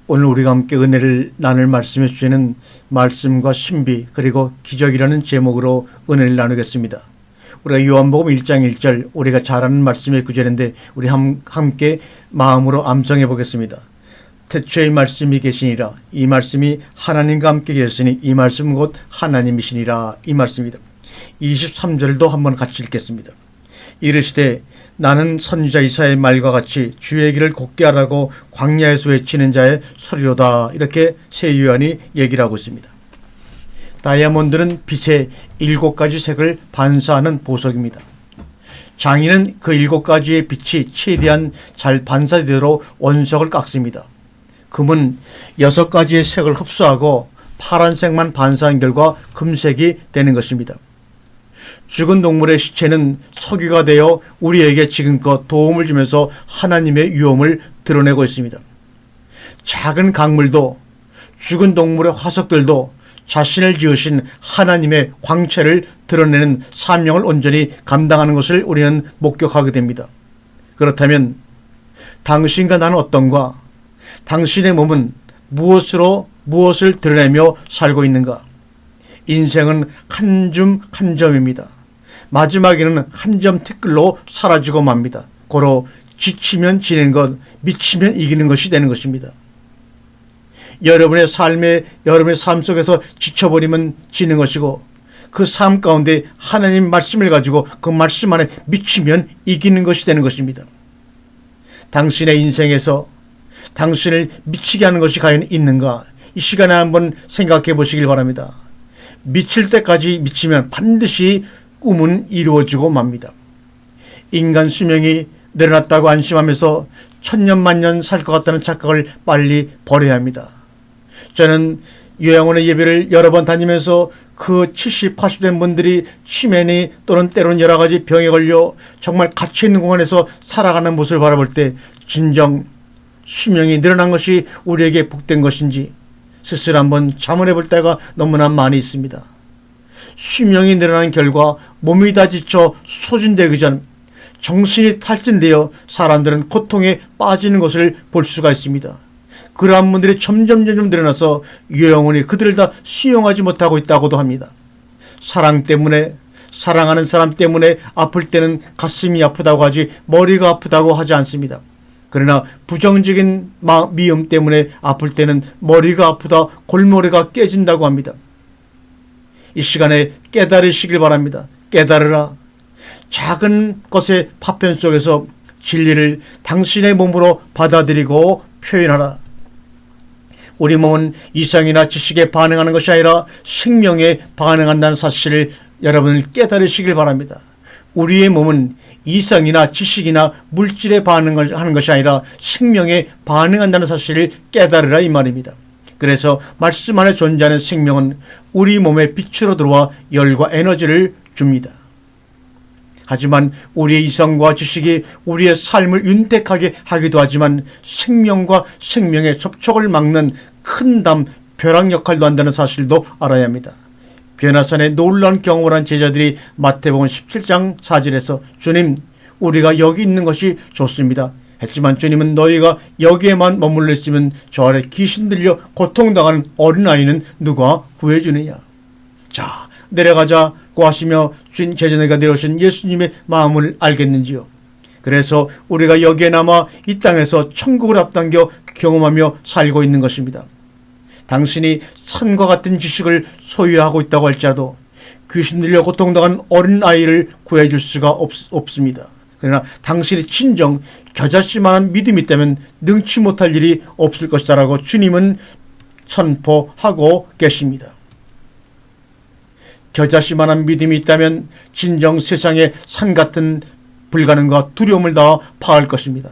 오늘 우리가 함께 은혜를 나눌 말씀해 주시는 말씀과 신비 그리고 기적이라는 제목으로 은혜를 나누겠습니다. 우리가 요한복음 1장 1절 우리가 잘 아는 말씀의 구절인데 우리 함께 마음으로 암송해 보겠습니다. 태초에 말씀이 계시니라. 이 말씀이 하나님과 함께 계시니 이 말씀은 곧 하나님이시니라. 이 말씀입니다. 23절도 한번 같이 읽겠습니다. 이르시되 나는 선지자 이사야의 말과 같이 주의 길을 곧게 하라고 광야에서 외치는 자의 소리로다. 이렇게 새 요한이 얘기를 하고 있습니다. 다이아몬드는 빛의 7가지 색을 반사하는 보석입니다. 장인은 그 7가지의 빛이 최대한 잘 반사되도록 원석을 깎습니다. 금은 6가지의 색을 흡수하고 파란색만 반사한 결과 금색이 되는 것입니다. 죽은 동물의 시체는 석유가 되어 우리에게 지금껏 도움을 주면서 하나님의 위엄을 드러내고 있습니다. 작은 강물도 죽은 동물의 화석들도 자신을 지으신 하나님의 광채를 드러내는 사명을 온전히 감당하는 것을 우리는 목격하게 됩니다. 그렇다면 당신과 나는 어떤가? 당신의 몸은 무엇을 드러내며 살고 있는가? 인생은 한 줌 한 점입니다. 마지막에는 한 점 티끌로 사라지고 맙니다. 고로 지치면 지는 것, 미치면 이기는 것이 되는 것입니다. 여러분의 삶 속에서 지쳐버리면 지는 것이고 그 삶 가운데 하나님 말씀을 가지고 그 말씀 안에 미치면 이기는 것이 되는 것입니다. 당신의 인생에서 당신을 미치게 하는 것이 과연 있는가? 이 시간에 한번 생각해 보시길 바랍니다. 미칠 때까지 미치면 반드시 꿈은 이루어지고 맙니다. 인간 수명이 늘어났다고 안심하면서 천년만년 살 것 같다는 착각을 빨리 버려야 합니다. 저는 요양원의 예배를 여러 번 다니면서 그 70, 80된 분들이 치매니 또는 때로는 여러 가지 병에 걸려 정말 갇혀있는 공간에서 살아가는 모습을 바라볼 때 진정 수명이 늘어난 것이 우리에게 복된 것인지 스스로 한번 자문해 볼 때가 너무나 많이 있습니다. 수명이 늘어난 결과 몸이 다 지쳐 소진되기 전 정신이 탈진되어 사람들은 고통에 빠지는 것을 볼 수가 있습니다. 그러한 분들이 점점 늘어나서 영원히 그들을 다 수용하지 못하고 있다고도 합니다. 사랑 때문에 사랑하는 사람 때문에 아플 때는 가슴이 아프다고 하지 머리가 아프다고 하지 않습니다. 그러나 부정적인 미움 때문에 아플 때는 머리가 아프다, 골머리가 깨진다고 합니다. 이 시간에 깨달으시길 바랍니다. 깨달으라. 작은 것의 파편 속에서 진리를 당신의 몸으로 받아들이고 표현하라. 우리 몸은 이성이나 지식에 반응하는 것이 아니라 생명에 반응한다는 사실을 여러분을 깨달으시길 바랍니다. 우리의 몸은 이성이나 지식이나 물질에 반응하는 것이 아니라 생명에 반응한다는 사실을 깨달으라 이 말입니다. 그래서 말씀 안에 존재하는 생명은 우리 몸에 빛으로 들어와 열과 에너지를 줍니다. 하지만 우리의 이성과 지식이 우리의 삶을 윤택하게 하기도 하지만 생명과 생명의 접촉을 막는 큰 담, 벼락 역할도 한다는 사실도 알아야 합니다. 변화산의 놀라운 경험을 한 제자들이 마태복음 17장 4절에서 주님, 우리가 여기 있는 것이 좋습니다. 했지만 주님은 너희가 여기에만 머물러 있으면 저 아래 귀신 들려 고통당하는 어린아이는 누가 구해주느냐. 자, 내려가자고 하시며 제자들과 내려오신 예수님의 마음을 알겠는지요. 그래서 우리가 여기에 남아 이 땅에서 천국을 앞당겨 경험하며 살고 있는 것입니다. 당신이 산과 같은 지식을 소유하고 있다고 할지라도 귀신 들려 고통당한 어린아이를 구해줄 수가 없습니다. 그러나 당신이 진정 겨자씨만한 믿음이 있다면 능치 못할 일이 없을 것이다 라고 주님은 선포하고 계십니다. 겨자씨만한 믿음이 있다면 진정 세상의 산 같은 불가능과 두려움을 다 파할 것입니다.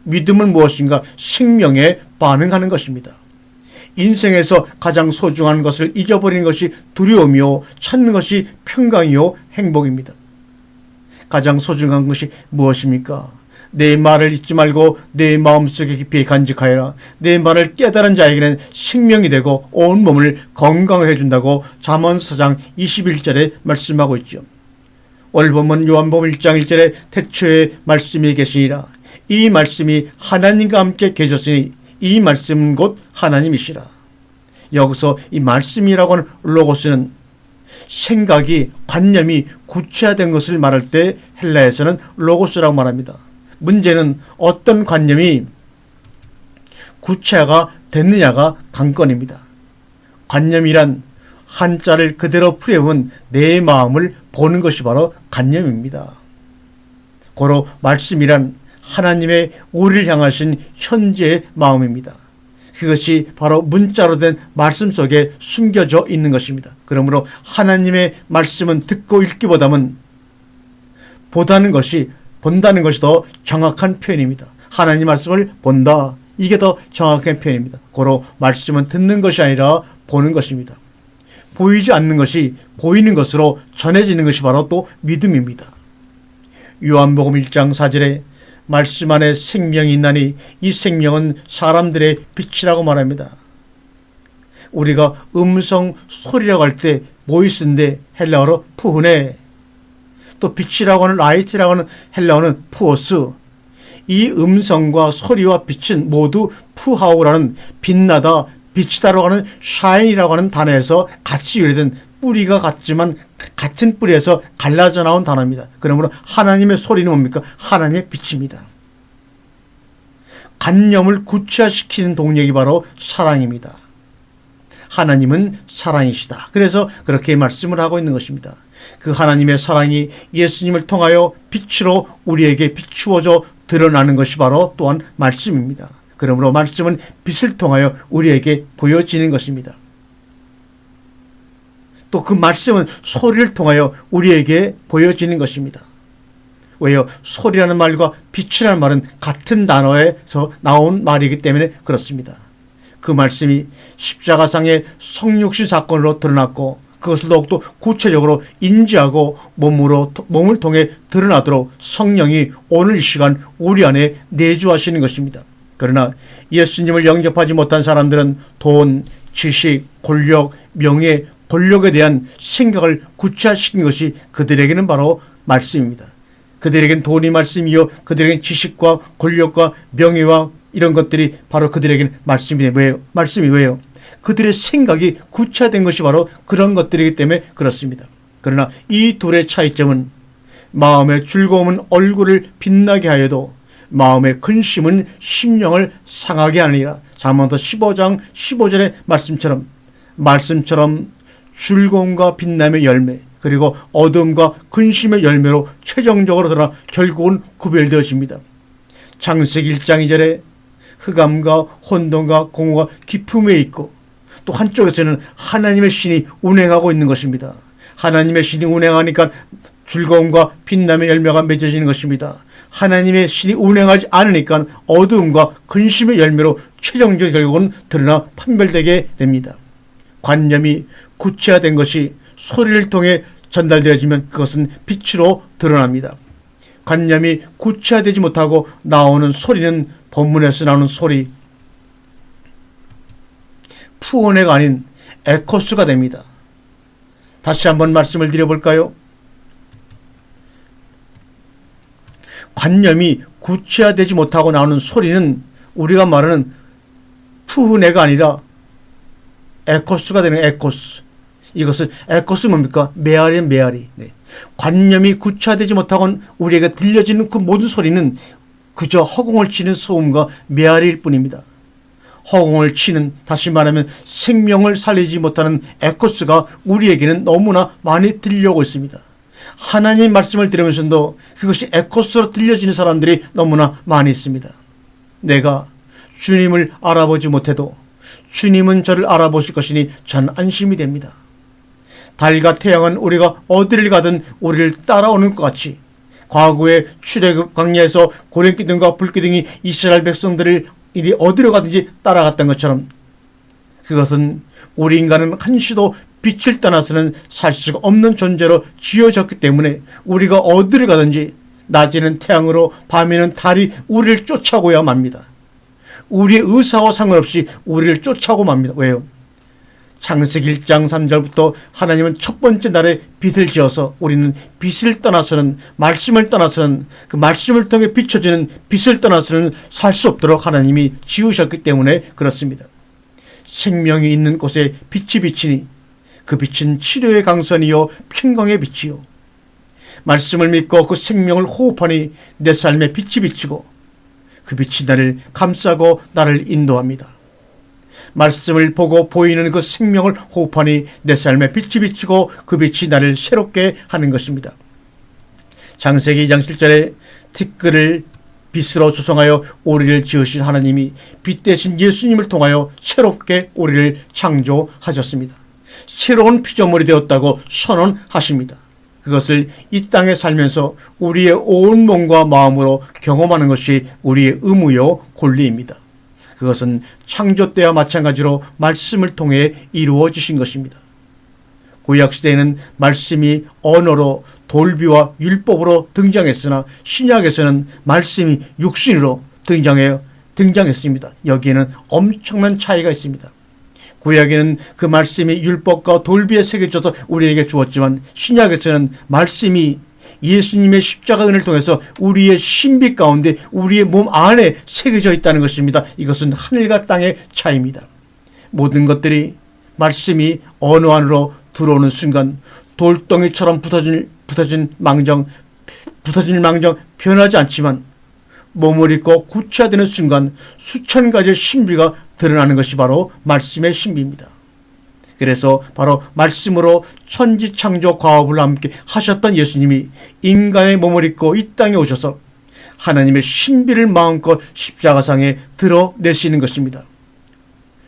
믿음은 무엇인가? 생명에 반응하는 것입니다. 인생에서 가장 소중한 것을 잊어버리는 것이 두려움이요, 찾는 것이 평강이요, 행복입니다. 가장 소중한 것이 무엇입니까? 내 말을 잊지 말고 내 마음속에 깊이 간직하여라. 내 말을 깨달은 자에게는 생명이 되고 온 몸을 건강하게 해준다고 잠언 4장 21절에 말씀하고 있죠. 오늘 본문 요한복음 1장 1절에 태초에 말씀이 계시니라. 이 말씀이 하나님과 함께 계셨으니 이 말씀은 곧 하나님이시라. 여기서 이 말씀이라고 하는 로고스는 생각이, 관념이 구체화된 것을 말할 때 헬라에서는 로고스라고 말합니다. 문제는 어떤 관념이 구체화가 됐느냐가 관건입니다. 관념이란 한자를 그대로 풀이해본 내 마음을 보는 것이 바로 관념입니다. 고로 말씀이란 하나님의 우리를 향하신 현재의 마음입니다. 그것이 바로 문자로 된 말씀 속에 숨겨져 있는 것입니다. 그러므로 하나님의 말씀은 듣고 읽기보다는 본다는 것이 더 정확한 표현입니다. 하나님 말씀을 본다. 이게 더 정확한 표현입니다. 고로 말씀은 듣는 것이 아니라 보는 것입니다. 보이지 않는 것이 보이는 것으로 전해지는 것이 바로 또 믿음입니다. 요한복음 1장 4절에 말씀 안에 생명이 있나니 이 생명은 사람들의 빛이라고 말합니다. 우리가 음성 소리라고 할 때 보이스인데 헬라어로 푸흐네, 또 빛이라고 하는 라이트라고 하는 헬라어는 푸오스. 이 음성과 소리와 빛은 모두 푸하오라는 빛나다, 빛이다라고 하는 샤인이라고 하는 단어에서 같이 유래된, 뿌리가 같지만 같은 뿌리에서 갈라져 나온 단어입니다. 그러므로 하나님의 소리는 뭡니까? 하나님의 빛입니다. 관념을 구체화시키는 동력이 바로 사랑입니다. 하나님은 사랑이시다. 그래서 그렇게 말씀을 하고 있는 것입니다. 그 하나님의 사랑이 예수님을 통하여 빛으로 우리에게 비추어져 드러나는 것이 바로 또한 말씀입니다. 그러므로 말씀은 빛을 통하여 우리에게 보여지는 것입니다. 또 그 말씀은 소리를 통하여 우리에게 보여지는 것입니다. 왜요? 소리라는 말과 빛이라는 말은 같은 단어에서 나온 말이기 때문에 그렇습니다. 그 말씀이 십자가상의 성육신 사건으로 드러났고 그것을 더욱더 구체적으로 인지하고 몸을 통해 드러나도록 성령이 오늘 이 시간 우리 안에 내주하시는 것입니다. 그러나 예수님을 영접하지 못한 사람들은 돈, 지식, 권력, 명예, 권력에 대한 생각을 구체화시킨 것이 그들에게는 바로 말씀입니다. 그들에겐 돈이 말씀이요, 그들에겐 지식과 권력과 명예와 이런 것들이 바로 그들에게는 말씀이에요. 말씀이 왜요? 그들의 생각이 구체화된 것이 바로 그런 것들이기 때문에 그렇습니다. 그러나 이 둘의 차이점은 마음의 즐거움은 얼굴을 빛나게 하여도 마음의 근심은 심령을 상하게 하느니라. 잠언서 15장 15절의 말씀처럼 즐거움과 빛남의 열매, 그리고 어둠과 근심의 열매로 최종적으로 드러나 결국은 구별되어집니다. 창세기 1장 2절에 흑암과 혼돈과 공허가 깊음에 있고, 또 한쪽에서는 하나님의 신이 운행하고 있는 것입니다. 하나님의 신이 운행하니까 즐거움과 빛남의 열매가 맺어지는 것입니다. 하나님의 신이 운행하지 않으니까 어두움과 근심의 열매로 최종적으로 결국은 드러나 판별되게 됩니다. 관념이 구체화된 것이 소리를 통해 전달되어지면 그것은 빛으로 드러납니다. 관념이 구체화되지 못하고 나오는 소리는 본문에서 나오는 소리, 푸온해가 아닌 에코스가 됩니다. 다시 한번 말씀을 드려볼까요? 관념이 구체화되지 못하고 나오는 소리는 우리가 말하는 푸흐네가 아니라 에코스가 되는 에코스. 이것은 에코스 뭡니까? 메아리. 네. 관념이 구체화되지 못하고 우리에게 들려지는 그 모든 소리는 그저 허공을 치는 소음과 메아리일 뿐입니다. 허공을 치는, 다시 말하면 생명을 살리지 못하는 에코스가 우리에게는 너무나 많이 들려오고 있습니다. 하나님 말씀을 들으면서도 그것이 에코스로 들려지는 사람들이 너무나 많이 있습니다. 내가 주님을 알아보지 못해도 주님은 저를 알아보실 것이니 전 안심이 됩니다. 달과 태양은 우리가 어디를 가든 우리를 따라오는 것 같이 과거의 출애굽 광야에서 고랭기둥과 불기둥이 이스라엘 백성들을 이리 어디로 가든지 따라갔던 것처럼, 그것은 우리 인간은 한시도 빛을 떠나서는 살 수가 없는 존재로 지어졌기 때문에 우리가 어디를 가든지 낮에는 태양으로 밤에는 달이 우리를 쫓아오고야 맙니다. 우리의 의사와 상관없이 우리를 쫓아오고 맙니다. 왜요? 창세기 1장 3절부터 하나님은 첫 번째 날에 빛을 지어서 우리는 빛을 떠나서는, 말씀을 떠나서는, 그 말씀을 통해 비춰지는 빛을 떠나서는 살 수 없도록 하나님이 지으셨기 때문에 그렇습니다. 생명이 있는 곳에 빛이 비치니 그 빛은 치료의 강선이요 평강의 빛이요. 말씀을 믿고 그 생명을 호흡하니 내 삶에 빛이 비치고 그 빛이 나를 감싸고 나를 인도합니다. 말씀을 보고 보이는 그 생명을 호흡하니 내 삶에 빛이 비치고 그 빛이 나를 새롭게 하는 것입니다. 창세기 2장 7절에 티끌을 빛으로 조성하여 우리를 지으신 하나님이 빛 대신 예수님을 통하여 새롭게 우리를 창조하셨습니다. 새로운 피조물이 되었다고 선언하십니다. 그것을 이 땅에 살면서 우리의 온 몸과 마음으로 경험하는 것이 우리의 의무요 권리입니다. 그것은 창조 때와 마찬가지로 말씀을 통해 이루어지신 것입니다. 구약시대에는 말씀이 언어로 돌비와 율법으로 등장했으나 신약에서는 말씀이 육신으로 등장했습니다. 여기에는 엄청난 차이가 있습니다. 구약에는 그 말씀이 율법과 돌비에 새겨져서 우리에게 주었지만 신약에서는 말씀이 예수님의 십자가 은혜를 통해서 우리의 신비 가운데 우리의 몸 안에 새겨져 있다는 것입니다. 이것은 하늘과 땅의 차이입니다. 모든 것들이 말씀이 언어 안으로 들어오는 순간 돌덩이처럼 부서질 망정 변하지 않지만 몸을 입고 구체화되는 순간 수천 가지의 신비가 드러나는 것이 바로 말씀의 신비입니다. 그래서 바로 말씀으로 천지창조 과업을 함께 하셨던 예수님이 인간의 몸을 입고 이 땅에 오셔서 하나님의 신비를 마음껏 십자가상에 드러내시는 것입니다.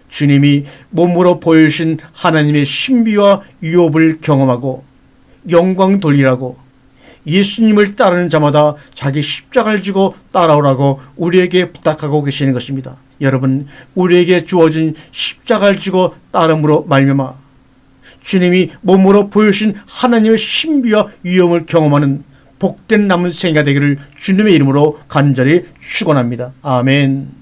주님이 몸으로 보여주신 하나님의 신비와 유업을 경험하고 영광 돌리라고 예수님을 따르는 자마다 자기 십자가를 지고 따라오라고 우리에게 부탁하고 계시는 것입니다. 여러분, 우리에게 주어진 십자가를 지고 따름으로 말미암아 주님이 몸으로 보여주신 하나님의 신비와 위엄을 경험하는 복된 남은 생애가 되기를 주님의 이름으로 간절히 축원합니다. 아멘.